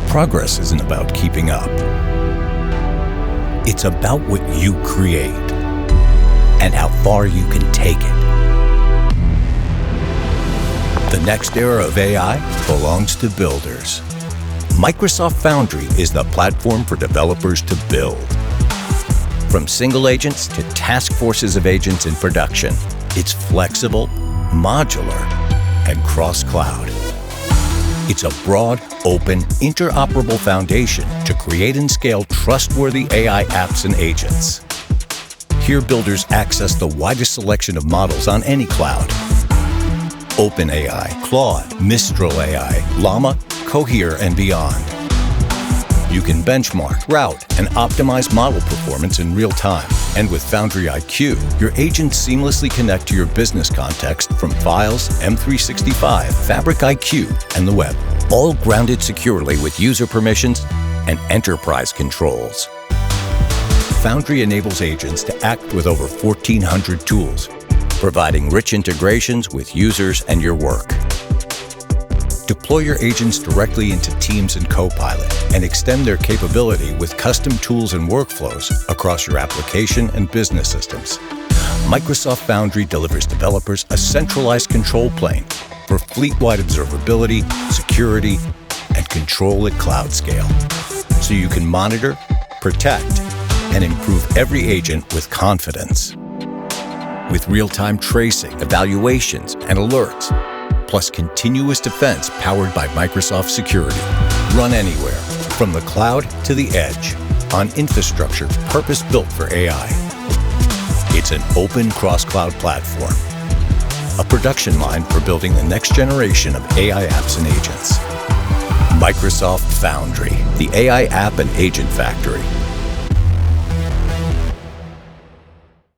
Progress isn't about keeping up. It's about what you create and how far you can take it. The next era of AI belongs to builders. Microsoft Foundry is the platform for developers to build. From single agents to task forces of agents in production, it's flexible, modular, and cross-cloud. It's a broad, open, interoperable foundation to create and scale trustworthy AI apps and agents. Here, builders access the widest selection of models on any cloud. OpenAI, Claude, Mistral AI, Llama, Cohere, and beyond. You can benchmark, route, and optimize model performance in real time. And with Foundry IQ, your agents seamlessly connect to your business context from Files, M365, Fabric IQ, and the web, all grounded securely with user permissions and enterprise controls. Foundry enables agents to act with over 1,400 tools, providing rich integrations with users and your work. Deploy your agents directly into Teams and Copilot and extend their capability with custom tools and workflows across your application and business systems. Microsoft Foundry delivers developers a centralized control plane for fleetwide observability, security, and control at cloud scale, so you can monitor, protect, and improve every agent with confidence. With real-time tracing, evaluations, and alerts, plus continuous defense powered by Microsoft Security. Run anywhere, from the cloud to the edge, on infrastructure purpose-built for AI. It's an open cross-cloud platform, a production line for building the next generation of AI apps and agents. Microsoft Foundry, the AI app and agent factory.